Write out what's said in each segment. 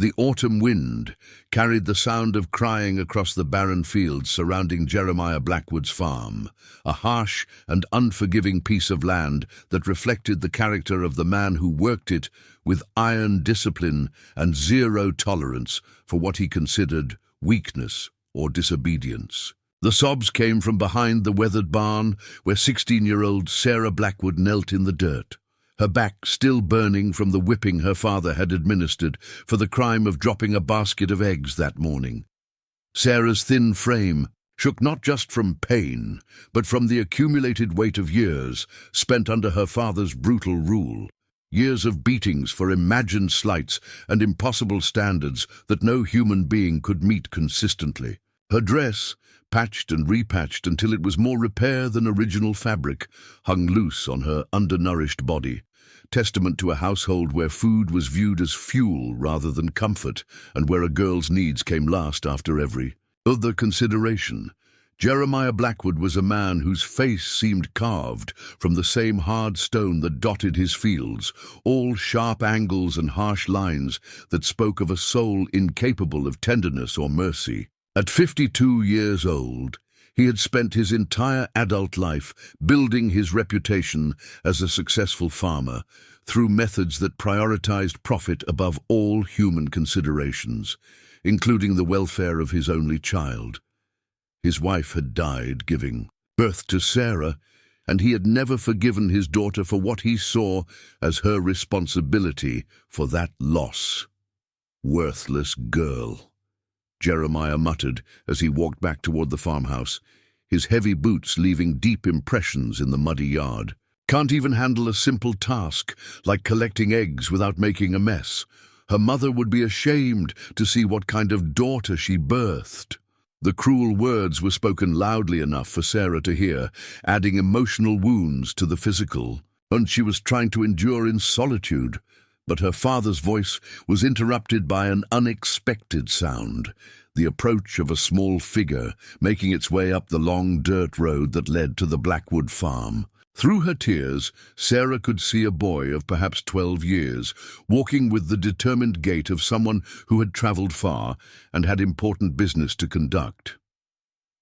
The autumn wind carried the sound of crying across the barren fields surrounding Jeremiah Blackwood's farm, a harsh and unforgiving piece of land that reflected the character of the man who worked it with iron discipline and zero tolerance for what he considered weakness or disobedience. The sobs came from behind the weathered barn where 16-year-old Sarah Blackwood knelt in the dirt, her back still burning from the whipping her father had administered for the crime of dropping a basket of eggs that morning. Sarah's thin frame shook not just from pain, but from the accumulated weight of years spent under her father's brutal rule, years of beatings for imagined slights and impossible standards that no human being could meet consistently. Her dress, patched and repatched until it was more repair than original fabric, hung loose on her undernourished body, testament to a household where food was viewed as fuel rather than comfort, and where a girl's needs came last after every other consideration. Jeremiah Blackwood was a man whose face seemed carved from the same hard stone that dotted his fields, all sharp angles and harsh lines that spoke of a soul incapable of tenderness or mercy. At 52 years old, he had spent his entire adult life building his reputation as a successful farmer through methods that prioritized profit above all human considerations, including the welfare of his only child. His wife had died giving birth to Sarah, and he had never forgiven his daughter for what he saw as her responsibility for that loss. "Worthless girl," Jeremiah muttered as he walked back toward the farmhouse, his heavy boots leaving deep impressions in the muddy yard. "Can't even handle a simple task like collecting eggs without making a mess. Her mother would be ashamed to see what kind of daughter she birthed." The cruel words were spoken loudly enough for Sarah to hear, adding emotional wounds to the physical, and she was trying to endure in solitude. But her father's voice was interrupted by an unexpected sound, the approach of a small figure making its way up the long dirt road that led to the Blackwood farm. Through her tears, Sarah could see a boy of perhaps 12 years, walking with the determined gait of someone who had traveled far and had important business to conduct.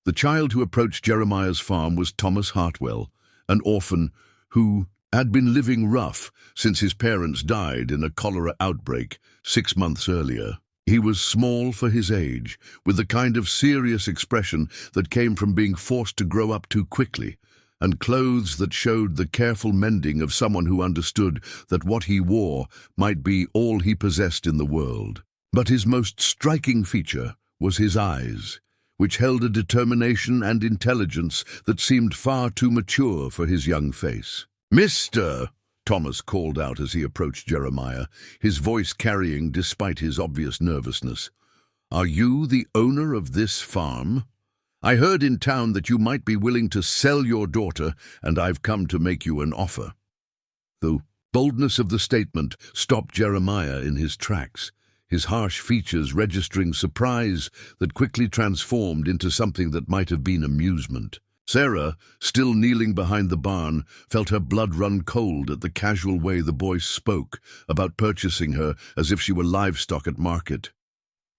The child who approached Jeremiah's farm was Thomas Hartwell, an orphan who had been living rough since his parents died in a cholera outbreak 6 months earlier. He was small for his age, with the kind of serious expression that came from being forced to grow up too quickly, and clothes that showed the careful mending of someone who understood that what he wore might be all he possessed in the world. But his most striking feature was his eyes, which held a determination and intelligence that seemed far too mature for his young face. "Mr. Thomas called out as he approached Jeremiah, his voice carrying despite his obvious nervousness. "Are you the owner of this farm? I heard in town that you might be willing to sell your daughter, and I've come to make you an offer." The boldness of the statement stopped Jeremiah in his tracks, his harsh features registering surprise that quickly transformed into something that might have been amusement. Sarah, still kneeling behind the barn, felt her blood run cold at the casual way the boy spoke about purchasing her as if she were livestock at market.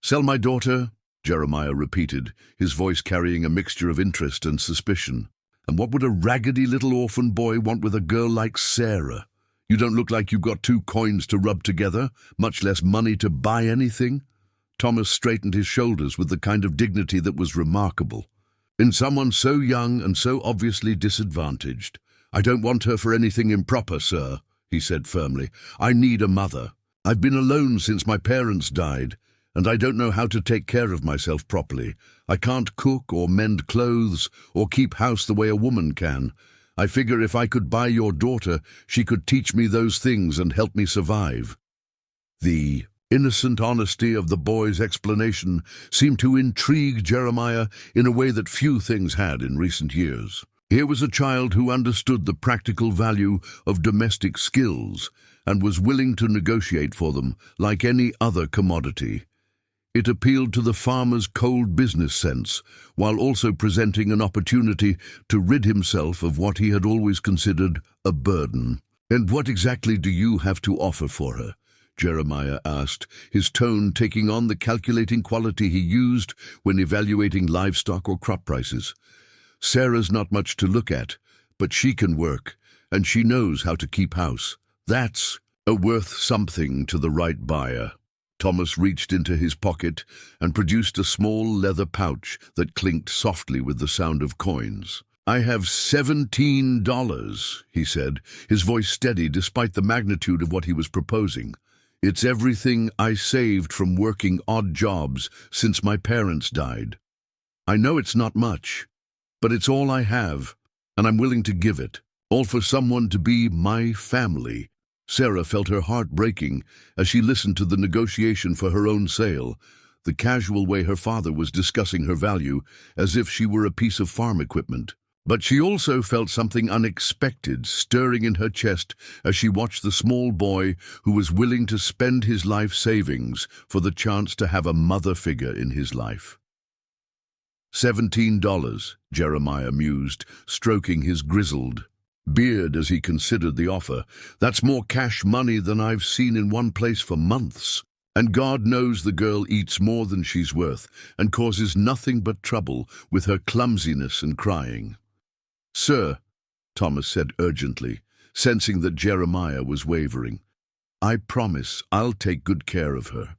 "Sell my daughter?" Jeremiah repeated, his voice carrying a mixture of interest and suspicion. "And what would a raggedy little orphan boy want with a girl like Sarah? You don't look like you've got 2 coins to rub together, much less money to buy anything." Thomas straightened his shoulders with the kind of dignity that was remarkable in someone so young and so obviously disadvantaged. "I don't want her for anything improper, sir," he said firmly. "I need a mother. I've been alone since my parents died, and I don't know how to take care of myself properly. I can't cook or mend clothes or keep house the way a woman can. I figure if I could buy your daughter, she could teach me those things and help me survive." The innocent honesty of the boy's explanation seemed to intrigue Jeremiah in a way that few things had in recent years. Here was a child who understood the practical value of domestic skills and was willing to negotiate for them like any other commodity. It appealed to the farmer's cold business sense, while also presenting an opportunity to rid himself of what he had always considered a burden. "And what exactly do you have to offer for her?" Jeremiah asked, his tone taking on the calculating quality he used when evaluating livestock or crop prices. Sarah's not much to look at, but she can work, and she knows how to keep house. That's worth something to the right buyer. Thomas reached into his pocket and produced a small leather pouch that clinked softly with the sound of coins. "I have $17, he said, his voice steady despite the magnitude of what he was proposing. "It's everything I saved from working odd jobs since my parents died. I know it's not much, but it's all I have, and I'm willing to give it, all for someone to be my family." Sarah felt her heart breaking as she listened to the negotiation for her own sale, the casual way her father was discussing her value as if she were a piece of farm equipment. But she also felt something unexpected stirring in her chest as she watched the small boy who was willing to spend his life savings for the chance to have a mother figure in his life. $17, Jeremiah mused, stroking his grizzled beard as he considered the offer. That's more cash money than I've seen in one place for months. And God knows the girl eats more than she's worth and causes nothing but trouble with her clumsiness and crying. "Sir," Thomas said urgently, sensing that Jeremiah was wavering, "I promise I'll take good care of her.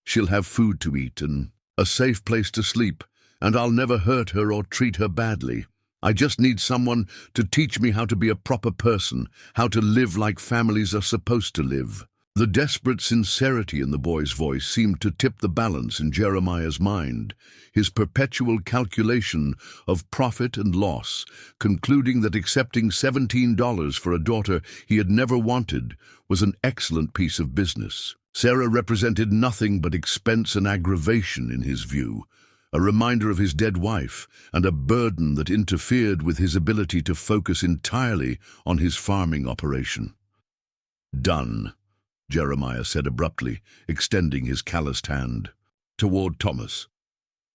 She'll have food to eat and a safe place to sleep, and I'll never hurt her or treat her badly. I just need someone to teach me how to be a proper person, how to live like families are supposed to live." The desperate sincerity in the boy's voice seemed to tip the balance in Jeremiah's mind, his perpetual calculation of profit and loss, concluding that accepting $17 for a daughter he had never wanted was an excellent piece of business. Sarah represented nothing but expense and aggravation in his view, a reminder of his dead wife and a burden that interfered with his ability to focus entirely on his farming operation. "Done," Jeremiah said abruptly, extending his calloused hand toward Thomas.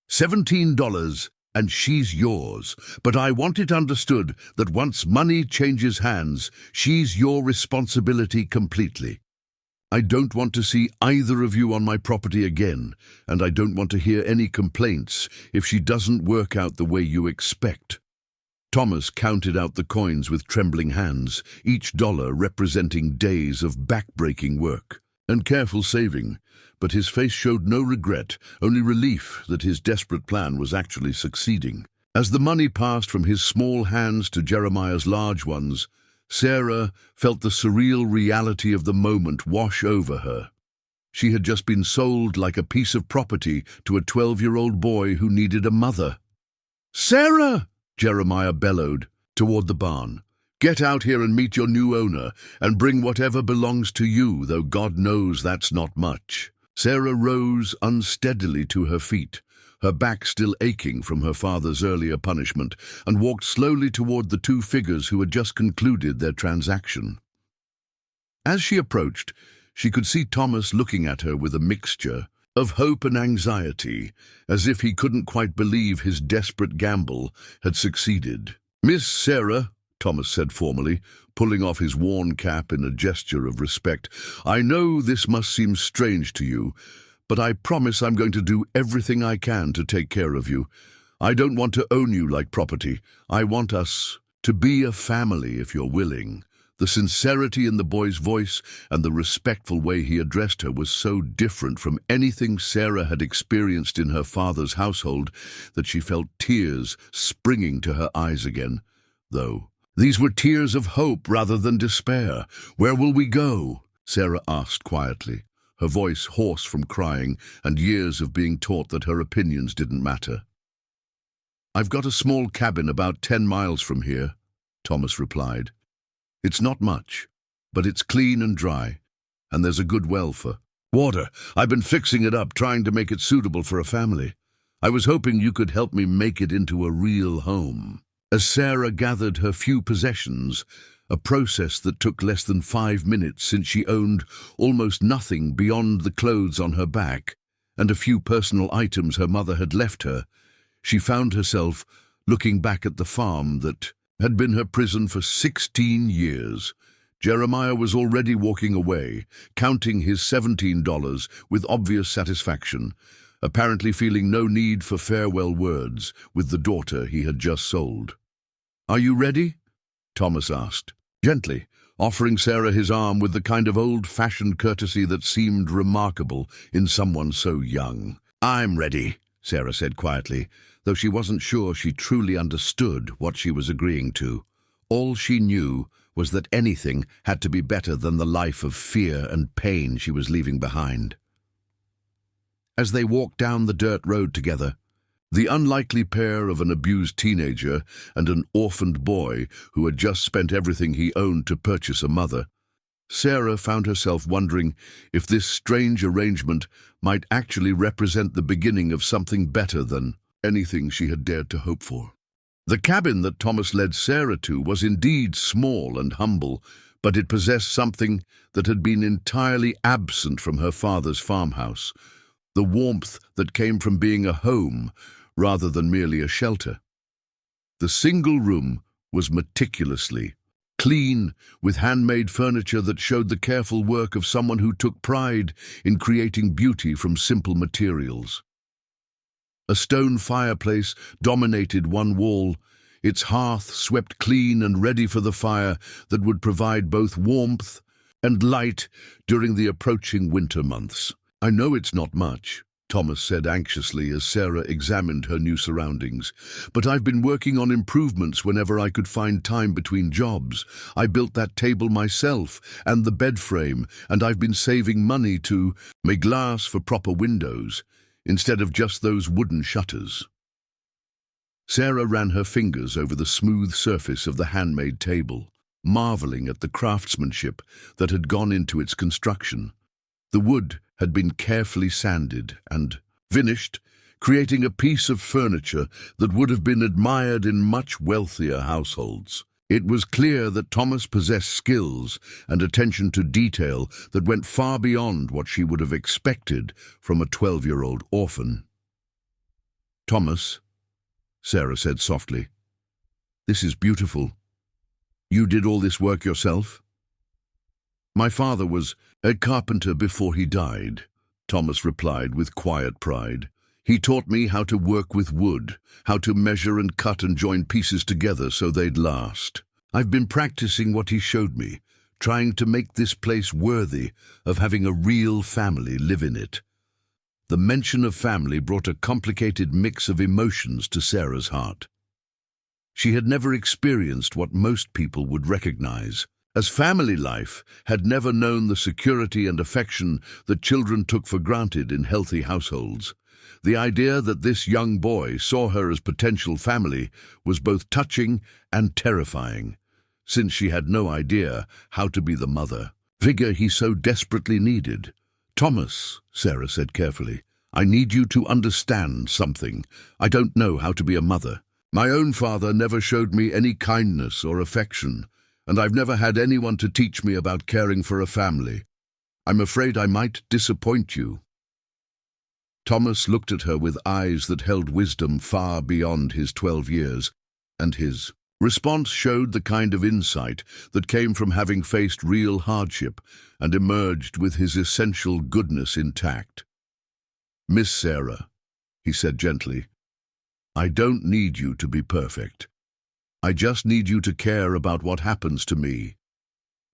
$17, and she's yours, but I want it understood that once money changes hands, she's your responsibility completely. I don't want to see either of you on my property again, and I don't want to hear any complaints if she doesn't work out the way you expect." Thomas counted out the coins with trembling hands, each dollar representing days of back-breaking work and careful saving, but his face showed no regret, only relief that his desperate plan was actually succeeding. As the money passed from his small hands to Jeremiah's large ones, Sarah felt the surreal reality of the moment wash over her. She had just been sold like a piece of property to a 12-year-old boy who needed a mother. "Sarah!" Jeremiah bellowed toward the barn. "Get out here and meet your new owner, and bring whatever belongs to you, though God knows that's not much." Sarah rose unsteadily to her feet, her back still aching from her father's earlier punishment, and walked slowly toward the two figures who had just concluded their transaction. As she approached, she could see Thomas looking at her with a mixture of hope and anxiety, as if he couldn't quite believe his desperate gamble had succeeded. "Miss Sarah," Thomas said formally, pulling off his worn cap in a gesture of respect, "I know this must seem strange to you, but I promise I'm going to do everything I can to take care of you. I don't want to own you like property. I want us to be a family if you're willing." The sincerity in the boy's voice and the respectful way he addressed her was so different from anything Sarah had experienced in her father's household that she felt tears springing to her eyes again. Though these were tears of hope rather than despair. "Where will we go?" Sarah asked quietly, her voice hoarse from crying and years of being taught that her opinions didn't matter. "I've got a small cabin about 10 miles from here," Thomas replied. "It's not much, but it's clean and dry, and there's a good well for water. I've been fixing it up, trying to make it suitable for a family. I was hoping you could help me make it into a real home." As Sarah gathered her few possessions, a process that took less than 5 minutes since she owned almost nothing beyond the clothes on her back and a few personal items her mother had left her, she found herself looking back at the farm that had been her prison for 16 years, Jeremiah was already walking away, counting his $17 with obvious satisfaction, apparently feeling no need for farewell words with the daughter he had just sold. "Are you ready?" Thomas asked, gently, offering Sarah his arm with the kind of old-fashioned courtesy that seemed remarkable in someone so young. "I'm ready," Sarah said quietly, though she wasn't sure she truly understood what she was agreeing to. All she knew was that anything had to be better than the life of fear and pain she was leaving behind. As they walked down the dirt road together, the unlikely pair of an abused teenager and an orphaned boy who had just spent everything he owned to purchase a mother, Sarah found herself wondering if this strange arrangement might actually represent the beginning of something better than anything she had dared to hope for. The cabin that Thomas led Sarah to was indeed small and humble, but it possessed something that had been entirely absent from her father's farmhouse, the warmth that came from being a home rather than merely a shelter. The single room was meticulously clean, with handmade furniture that showed the careful work of someone who took pride in creating beauty from simple materials. A stone fireplace dominated one wall, its hearth swept clean and ready for the fire that would provide both warmth and light during the approaching winter months. "I know it's not much," Thomas said anxiously as Sarah examined her new surroundings, "but I've been working on improvements whenever I could find time between jobs. I built that table myself and the bed frame, and I've been saving money to make glass for proper windows, instead of just those wooden shutters." Sarah ran her fingers over the smooth surface of the handmade table, marveling at the craftsmanship that had gone into its construction. The wood had been carefully sanded and finished, creating a piece of furniture that would have been admired in much wealthier households. It was clear that Thomas possessed skills and attention to detail that went far beyond what she would have expected from a 12-year-old orphan. "Thomas," Sarah said softly, "this is beautiful. You did all this work yourself?" "My father was a carpenter before he died," Thomas replied with quiet pride. "He taught me how to work with wood, how to measure and cut and join pieces together so they'd last. I've been practicing what he showed me, trying to make this place worthy of having a real family live in it." The mention of family brought a complicated mix of emotions to Sarah's heart. She had never experienced what most people would recognize, as family life had never known the security and affection that children took for granted in healthy households. The idea that this young boy saw her as potential family was both touching and terrifying, since she had no idea how to be the mother figure he so desperately needed. "Thomas," Sarah said carefully, "I need you to understand something. I don't know how to be a mother. My own father never showed me any kindness or affection, and I've never had anyone to teach me about caring for a family. I'm afraid I might disappoint you." Thomas looked at her with eyes that held wisdom far beyond his 12 years, and his response showed the kind of insight that came from having faced real hardship and emerged with his essential goodness intact. "Miss Sarah," he said gently, "I don't need you to be perfect. I just need you to care about what happens to me.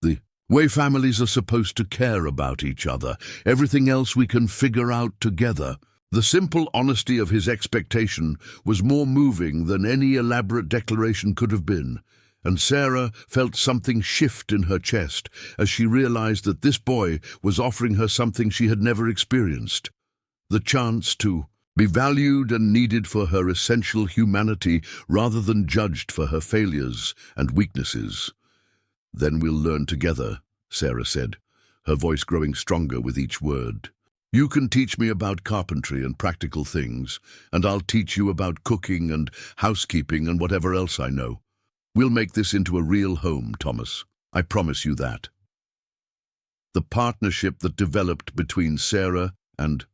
The way families are supposed to care about each other. Everything else we can figure out together." The simple honesty of his expectation was more moving than any elaborate declaration could have been, and Sarah felt something shift in her chest as she realized that this boy was offering her something she had never experienced: the chance to be valued and needed for her essential humanity rather than judged for her failures and weaknesses. "Then we'll learn together," Sarah said, her voice growing stronger with each word. "You can teach me about carpentry and practical things, and I'll teach you about cooking and housekeeping and whatever else I know. We'll make this into a real home, Thomas. I promise you that." The partnership that developed between Sarah and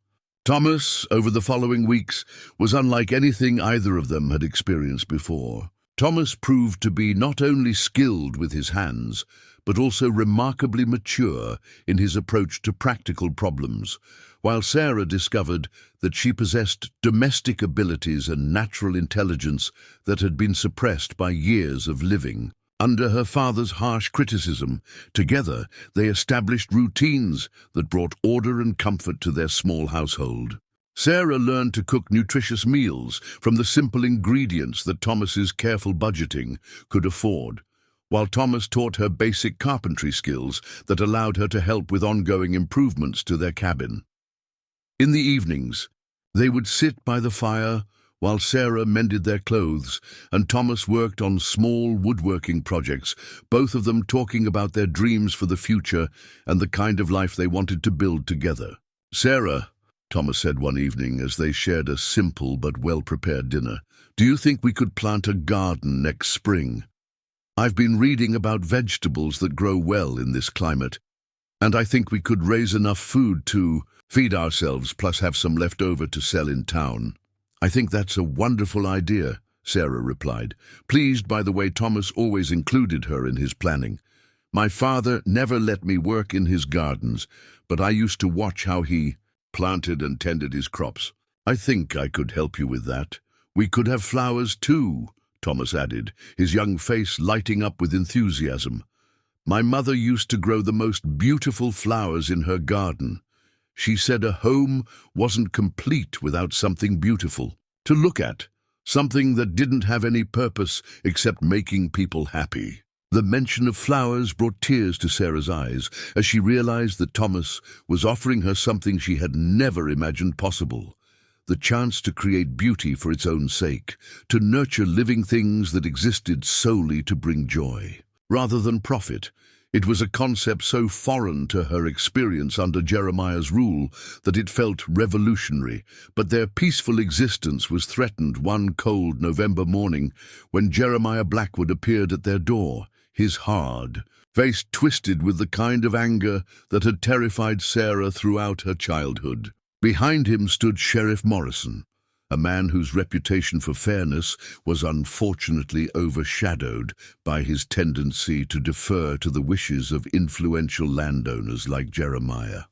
Thomas over the following weeks was unlike anything either of them had experienced before. Thomas proved to be not only skilled with his hands, but also remarkably mature in his approach to practical problems, while Sarah discovered that she possessed domestic abilities and natural intelligence that had been suppressed by years of living under her father's harsh criticism. Together, they established routines that brought order and comfort to their small household. Sarah learned to cook nutritious meals from the simple ingredients that Thomas's careful budgeting could afford, while Thomas taught her basic carpentry skills that allowed her to help with ongoing improvements to their cabin. In the evenings, they would sit by the fire while Sarah mended their clothes and Thomas worked on small woodworking projects, both of them talking about their dreams for the future and the kind of life they wanted to build together. "Sarah," Thomas said one evening as they shared a simple but well-prepared dinner, "do you think we could plant a garden next spring? I've been reading about vegetables that grow well in this climate, and I think we could raise enough food to feed ourselves plus have some left over to sell in town." "I think that's a wonderful idea," Sarah replied, pleased by the way Thomas always included her in his planning. "My father never let me work in his gardens, but I used to watch how he planted and tended his crops. I think I could help you with that. We could have flowers too," Thomas added, his young face lighting up with enthusiasm. "My mother used to grow the most beautiful flowers in her garden. She said a home wasn't complete without something beautiful to look at, something that didn't have any purpose except making people happy." The mention of flowers brought tears to Sarah's eyes as she realized that Thomas was offering her something she had never imagined possible: the chance to create beauty for its own sake, to nurture living things that existed solely to bring joy, rather than profit. It was a concept so foreign to her experience under Jeremiah's rule that it felt revolutionary, but their peaceful existence was threatened one cold November morning when Jeremiah Blackwood appeared at their door, his hard face twisted with the kind of anger that had terrified Sarah throughout her childhood. Behind him stood Sheriff Morrison, a man whose reputation for fairness was unfortunately overshadowed by his tendency to defer to the wishes of influential landowners like Jeremiah.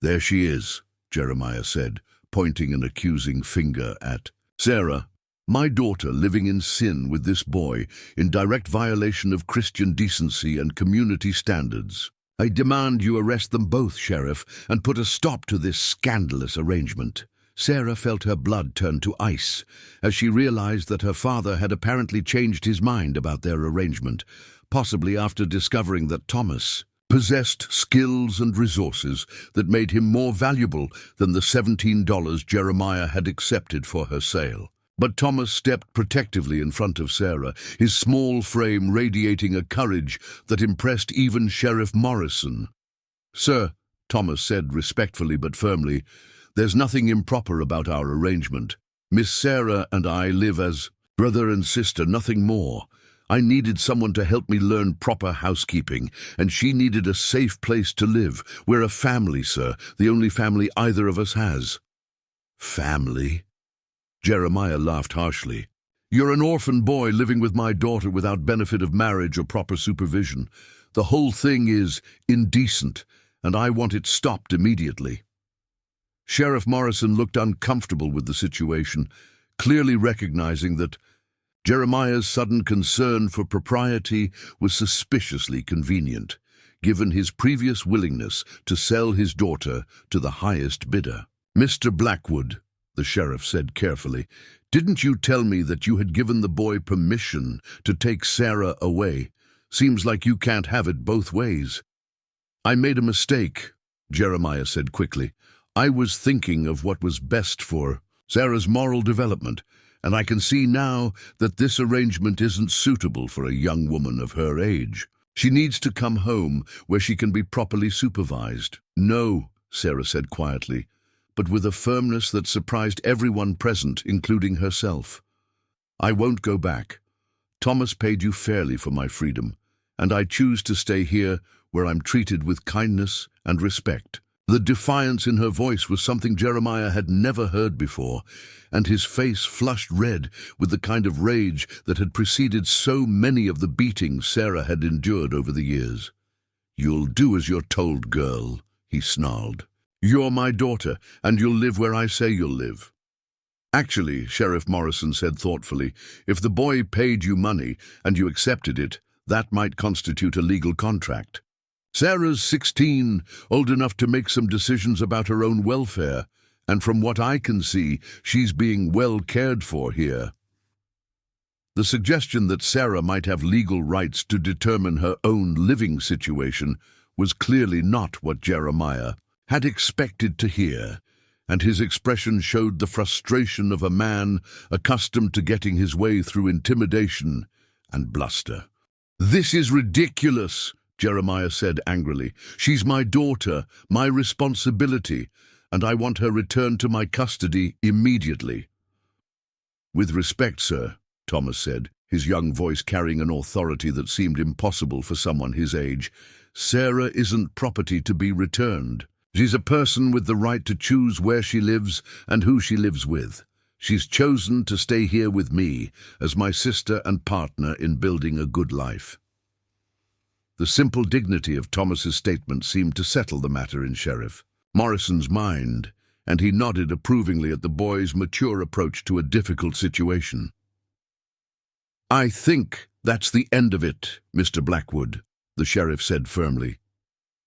"There she is," Jeremiah said, pointing an accusing finger at Sarah. "My daughter living in sin with this boy, in direct violation of Christian decency and community standards. I demand you arrest them both, Sheriff, and put a stop to this scandalous arrangement." Sarah felt her blood turn to ice as she realized that her father had apparently changed his mind about their arrangement, possibly after discovering that Thomas possessed skills and resources that made him more valuable than the $17 Jeremiah had accepted for her sale. But Thomas stepped protectively in front of Sarah, his small frame radiating a courage that impressed even Sheriff Morrison. "Sir," Thomas said respectfully but firmly, "there's nothing improper about our arrangement. Miss Sarah and I live as brother and sister, nothing more. I needed someone to help me learn proper housekeeping, and she needed a safe place to live. We're a family, sir, the only family either of us has." "Family?" Jeremiah laughed harshly. "You're an orphan boy living with my daughter without benefit of marriage or proper supervision. The whole thing is indecent, and I want it stopped immediately." Sheriff Morrison looked uncomfortable with the situation, clearly recognizing that Jeremiah's sudden concern for propriety was suspiciously convenient, given his previous willingness to sell his daughter to the highest bidder. "Mr. Blackwood," the sheriff said carefully, "didn't you tell me that you had given the boy permission to take Sarah away? Seems like you can't have it both ways." "I made a mistake," Jeremiah said quickly. "I was thinking of what was best for Sarah's moral development, and I can see now that this arrangement isn't suitable for a young woman of her age. She needs to come home where she can be properly supervised." "No," Sarah said quietly, but with a firmness that surprised everyone present, including herself. "I won't go back. Thomas paid you fairly for my freedom, and I choose to stay here where I'm treated with kindness and respect." The defiance in her voice was something Jeremiah had never heard before, and his face flushed red with the kind of rage that had preceded so many of the beatings Sarah had endured over the years. "You'll do as you're told, girl," he snarled. "You're my daughter, and you'll live where I say you'll live." "Actually," Sheriff Morrison said thoughtfully, "if the boy paid you money and you accepted it, that might constitute a legal contract. Sarah's 16, old enough to make some decisions about her own welfare, and from what I can see, she's being well cared for here." The suggestion that Sarah might have legal rights to determine her own living situation was clearly not what Jeremiah had expected to hear, and his expression showed the frustration of a man accustomed to getting his way through intimidation and bluster. "This is ridiculous," Jeremiah said angrily. "She's my daughter, my responsibility, and I want her returned to my custody immediately." "With respect, sir," Thomas said, his young voice carrying an authority that seemed impossible for someone his age, "Sarah isn't property to be returned. She's a person with the right to choose where she lives and who she lives with. She's chosen to stay here with me as my sister and partner in building a good life." The simple dignity of Thomas's statement seemed to settle the matter in Sheriff Morrison's mind, and he nodded approvingly at the boy's mature approach to a difficult situation. "I think that's the end of it, Mr. Blackwood," the sheriff said firmly.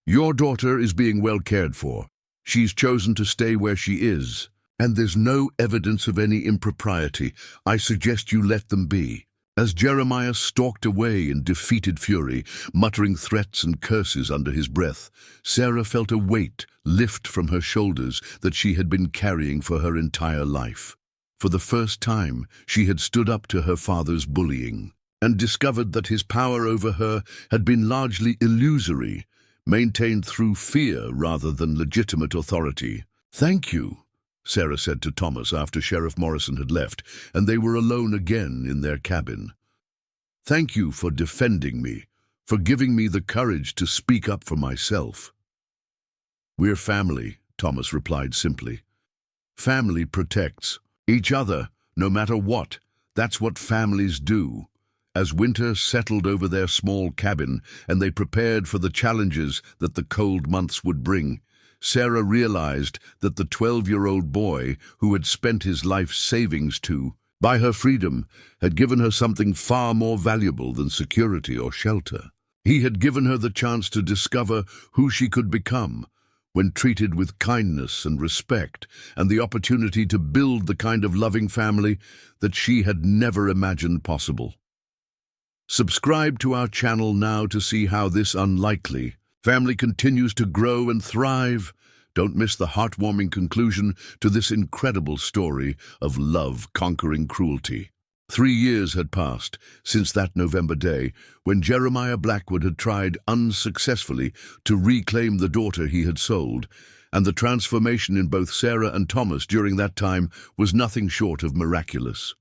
"Your daughter is being well cared for. She's chosen to stay where she is, and there's no evidence of any impropriety. I suggest you let them be." As Jeremiah stalked away in defeated fury, muttering threats and curses under his breath, Sarah felt a weight lift from her shoulders that she had been carrying for her entire life. For the first time, she had stood up to her father's bullying and discovered that his power over her had been largely illusory, maintained through fear rather than legitimate authority. "Thank you," Sarah said to Thomas after Sheriff Morrison had left, and they were alone again in their cabin. "Thank you for defending me, for giving me the courage to speak up for myself." "We're family," Thomas replied simply. "Family protects each other, no matter what. That's what families do." As winter settled over their small cabin and they prepared for the challenges that the cold months would bring, Sarah realized that the 12-year-old boy who had spent his life's savings to buy her freedom had given her something far more valuable than security or shelter. He had given her the chance to discover who she could become when treated with kindness and respect, and the opportunity to build the kind of loving family that she had never imagined possible. Subscribe to our channel now to see how this unlikely family continues to grow and thrive. Don't miss the heartwarming conclusion to this incredible story of love conquering cruelty. 3 years had passed since that November day when Jeremiah Blackwood had tried unsuccessfully to reclaim the daughter he had sold, and the transformation in both Sarah and Thomas during that time was nothing short of miraculous.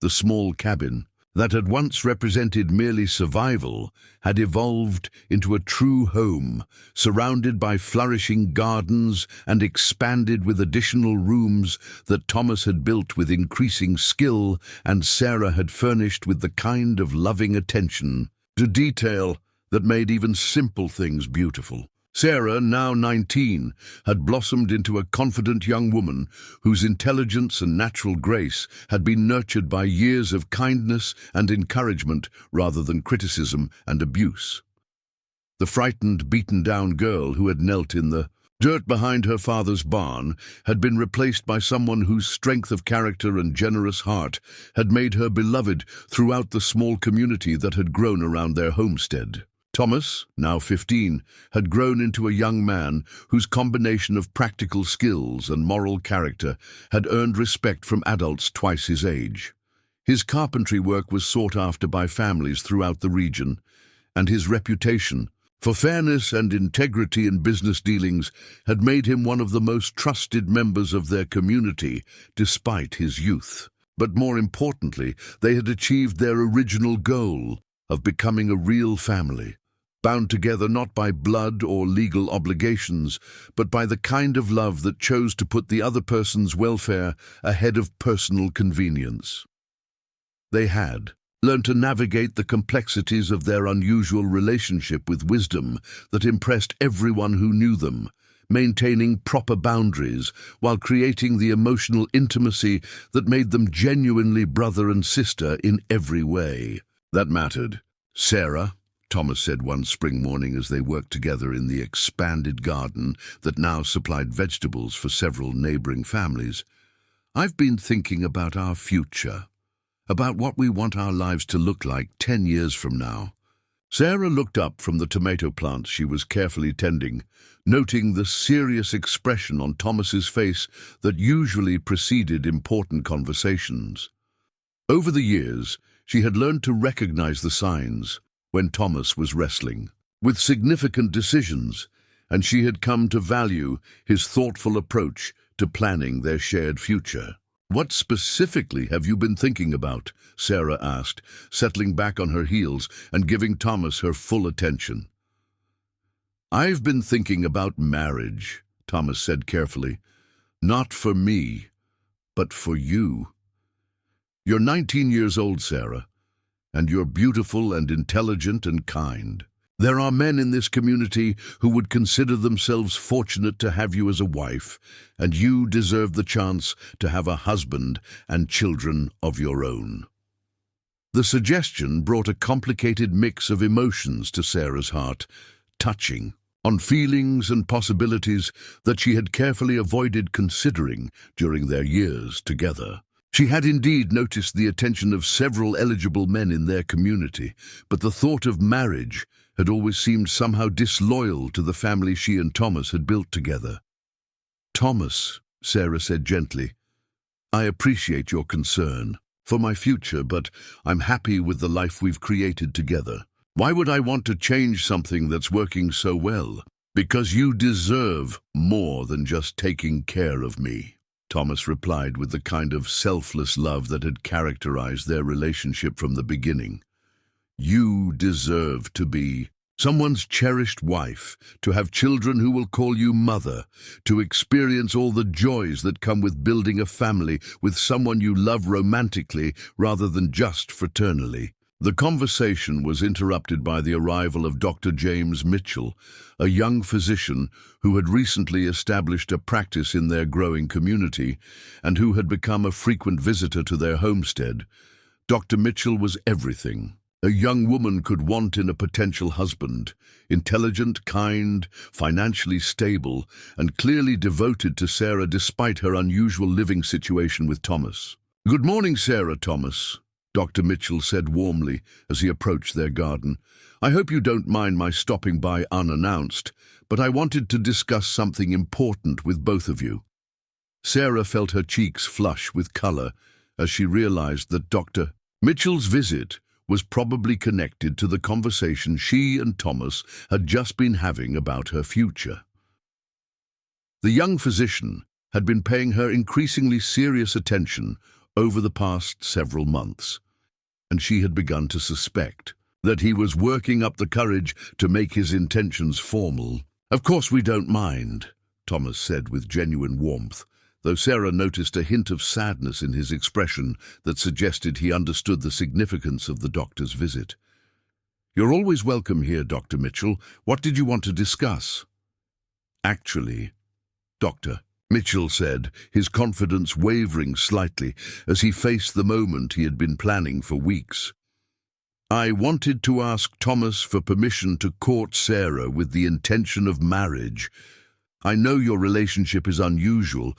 The small cabin that had once represented merely survival had evolved into a true home, surrounded by flourishing gardens and expanded with additional rooms that Thomas had built with increasing skill and Sarah had furnished with the kind of loving attention to detail that made even simple things beautiful. Sarah, now 19, had blossomed into a confident young woman whose intelligence and natural grace had been nurtured by years of kindness and encouragement rather than criticism and abuse. The frightened, beaten-down girl who had knelt in the dirt behind her father's barn had been replaced by someone whose strength of character and generous heart had made her beloved throughout the small community that had grown around their homestead. Thomas, now 15, had grown into a young man whose combination of practical skills and moral character had earned respect from adults twice his age. His carpentry work was sought after by families throughout the region, and his reputation for fairness and integrity in business dealings had made him one of the most trusted members of their community despite his youth. But more importantly, they had achieved their original goal of becoming a real family. bound together not by blood or legal obligations, but by the kind of love that chose to put the other person's welfare ahead of personal convenience. They had learned to navigate the complexities of their unusual relationship with wisdom that impressed everyone who knew them, maintaining proper boundaries while creating the emotional intimacy that made them genuinely brother and sister in every way that mattered. "Sarah," Thomas said one spring morning as they worked together in the expanded garden that now supplied vegetables for several neighboring families, "I've been thinking about our future, about what we want our lives to look like 10 years from now." Sarah looked up from the tomato plants she was carefully tending, noting the serious expression on Thomas's face that usually preceded important conversations. Over the years, she had learned to recognize the signs when Thomas was wrestling with significant decisions, and she had come to value his thoughtful approach to planning their shared future. "What specifically have you been thinking about?" Sarah asked, settling back on her heels and giving Thomas her full attention. "I've been thinking about marriage," Thomas said carefully. "Not for me, but for you. You're 19 years old, Sarah, and you're beautiful and intelligent and kind. There are men in this community who would consider themselves fortunate to have you as a wife, and you deserve the chance to have a husband and children of your own." The suggestion brought a complicated mix of emotions to Sarah's heart, touching on feelings and possibilities that she had carefully avoided considering during their years together. She had indeed noticed the attention of several eligible men in their community, but the thought of marriage had always seemed somehow disloyal to the family she and Thomas had built together. "Thomas," Sarah said gently, "I appreciate your concern for my future, but I'm happy with the life we've created together. Why would I want to change something that's working so well? Because you deserve more than just taking care of me," Thomas replied with the kind of selfless love that had characterized their relationship from the beginning. "You deserve to be someone's cherished wife, to have children who will call you mother, to experience all the joys that come with building a family with someone you love romantically rather than just fraternally." The conversation was interrupted by the arrival of Dr. James Mitchell, a young physician who had recently established a practice in their growing community and who had become a frequent visitor to their homestead. Dr. Mitchell was everything a young woman could want in a potential husband: intelligent, kind, financially stable, and clearly devoted to Sarah despite her unusual living situation with Thomas. "Good morning, Sarah." Thomas, Dr. Mitchell said warmly as he approached their garden. "I hope you don't mind my stopping by unannounced, but I wanted to discuss something important with both of you." Sarah felt her cheeks flush with color as she realized that Dr. Mitchell's visit was probably connected to the conversation she and Thomas had just been having about her future. The young physician had been paying her increasingly serious attention over the past several months, and she had begun to suspect that he was working up the courage to make his intentions formal. "Of course we don't mind," Thomas said with genuine warmth, though Sarah noticed a hint of sadness in his expression that suggested he understood the significance of the doctor's visit. "You're always welcome here, Dr. Mitchell. What did you want to discuss?" "Actually, Doctor," Mitchell said, his confidence wavering slightly as he faced the moment he had been planning for weeks, "I wanted to ask Thomas for permission to court Sarah with the intention of marriage. I know your relationship is unusual,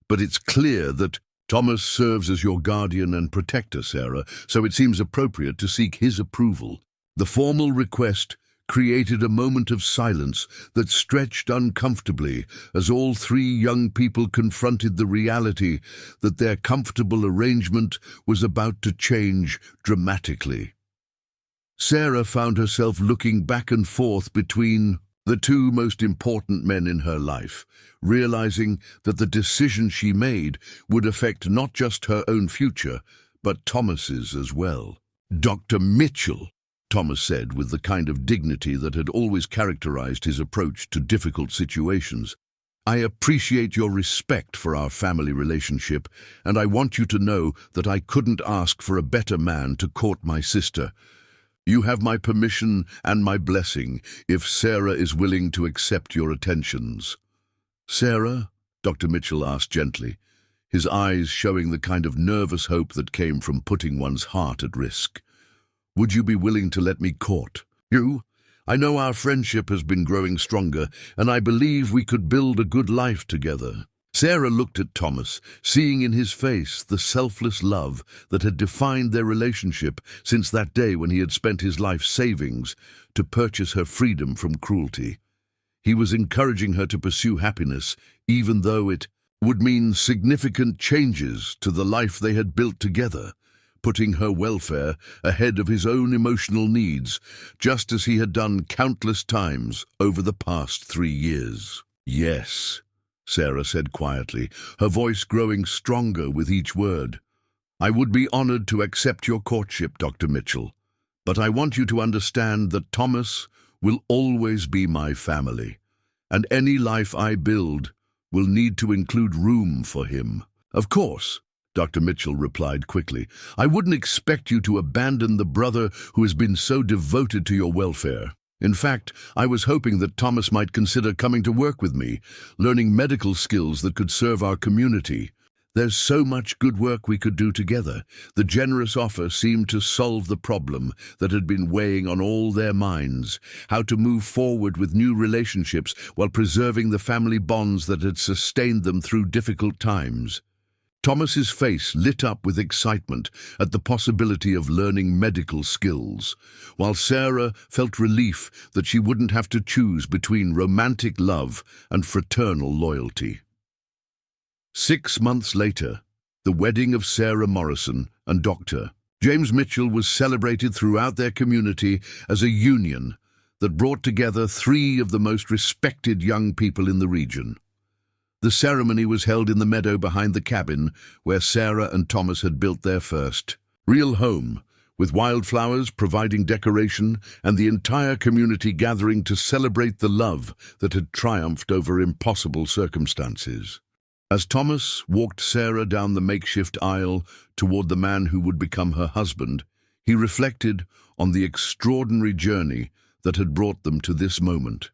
but it's clear that Thomas serves as your guardian and protector, Sarah, so it seems appropriate to seek his approval." The formal request created a moment of silence that stretched uncomfortably as all three young people confronted the reality that their comfortable arrangement was about to change dramatically. Sarah found herself looking back and forth between the two most important men in her life, realizing that the decision she made would affect not just her own future, but Thomas's as well. Dr. Mitchell, Thomas said with the kind of dignity that had always characterized his approach to difficult situations. "I appreciate your respect for our family relationship, and I want you to know that I couldn't ask for a better man to court my sister. You have my permission and my blessing if Sarah is willing to accept your attentions." "Sarah?" Dr. Mitchell asked gently, his eyes showing the kind of nervous hope that came from putting one's heart at risk. "Would you be willing to let me court you? I know our friendship has been growing stronger, and I believe we could build a good life together." Sarah looked at Thomas, seeing in his face the selfless love that had defined their relationship since that day when he had spent his life savings to purchase her freedom from cruelty. He was encouraging her to pursue happiness, even though it would mean significant changes to the life they had built together, putting her welfare ahead of his own emotional needs, just as he had done countless times over the past 3 years. "Yes," Sarah said quietly, her voice growing stronger with each word. "I would be honored to accept your courtship, Dr. Mitchell, but I want you to understand that Thomas will always be my family, and any life I build will need to include room for him." "Of course," Dr. Mitchell replied quickly. "I wouldn't expect you to abandon the brother who has been so devoted to your welfare. In fact, I was hoping that Thomas might consider coming to work with me, learning medical skills that could serve our community. There's so much good work we could do together." The generous offer seemed to solve the problem that had been weighing on all their minds: how to move forward with new relationships while preserving the family bonds that had sustained them through difficult times. Thomas's face lit up with excitement at the possibility of learning medical skills, while Sarah felt relief that she wouldn't have to choose between romantic love and fraternal loyalty. 6 months later, the wedding of Sarah Morrison and Dr. James Mitchell was celebrated throughout their community as a union that brought together 3 of the most respected young people in the region. The ceremony was held in the meadow behind the cabin where Sarah and Thomas had built their first real home, with wildflowers providing decoration and the entire community gathering to celebrate the love that had triumphed over impossible circumstances. As Thomas walked Sarah down the makeshift aisle toward the man who would become her husband, he reflected on the extraordinary journey that had brought them to this moment.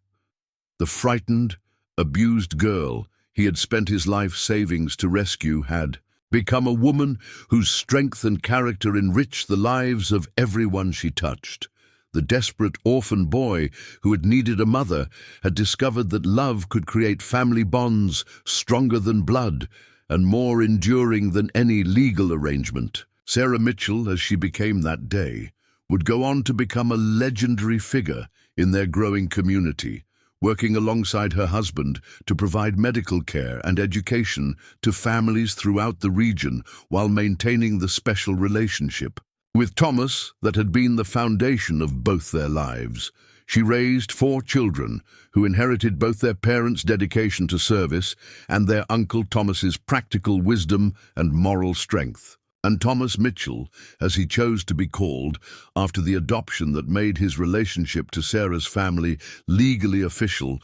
The frightened, abused girl he had spent his life savings to rescue had become a woman whose strength and character enriched the lives of everyone she touched. The desperate orphan boy who had needed a mother had discovered that love could create family bonds stronger than blood and more enduring than any legal arrangement. Sarah Mitchell, as she became that day, would go on to become a legendary figure in their growing community, working alongside her husband to provide medical care and education to families throughout the region while maintaining the special relationship with Thomas that had been the foundation of both their lives. She raised 4 children who inherited both their parents' dedication to service and their Uncle Thomas's practical wisdom and moral strength. And Thomas Mitchell, as he chose to be called, after the adoption that made his relationship to Sarah's family legally official,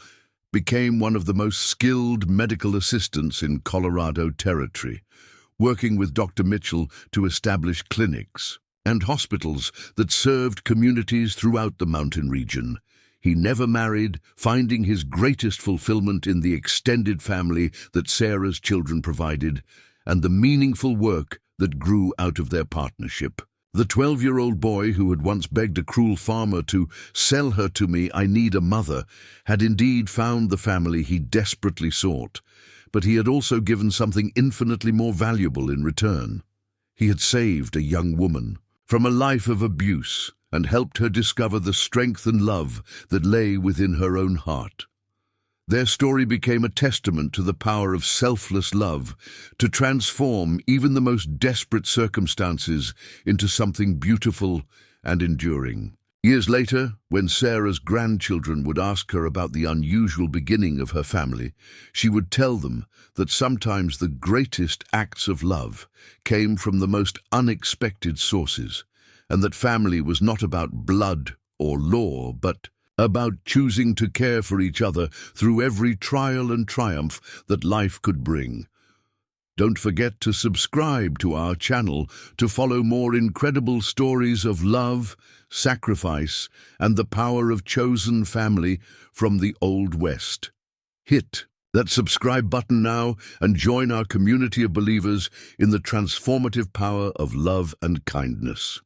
became one of the most skilled medical assistants in Colorado Territory, working with Dr. Mitchell to establish clinics and hospitals that served communities throughout the mountain region. He never married, finding his greatest fulfillment in the extended family that Sarah's children provided, and the meaningful work that grew out of their partnership. The 12-year-old boy who had once begged a cruel farmer to "sell her to me, I need a mother," had indeed found the family he desperately sought, but he had also given something infinitely more valuable in return. He had saved a young woman from a life of abuse and helped her discover the strength and love that lay within her own heart. Their story became a testament to the power of selfless love to transform even the most desperate circumstances into something beautiful and enduring. Years later, when Sarah's grandchildren would ask her about the unusual beginning of her family, she would tell them that sometimes the greatest acts of love came from the most unexpected sources, and that family was not about blood or law, but about choosing to care for each other through every trial and triumph that life could bring. Don't forget to subscribe to our channel to follow more incredible stories of love, sacrifice, and the power of chosen family from the Old West. Hit that subscribe button now and join our community of believers in the transformative power of love and kindness.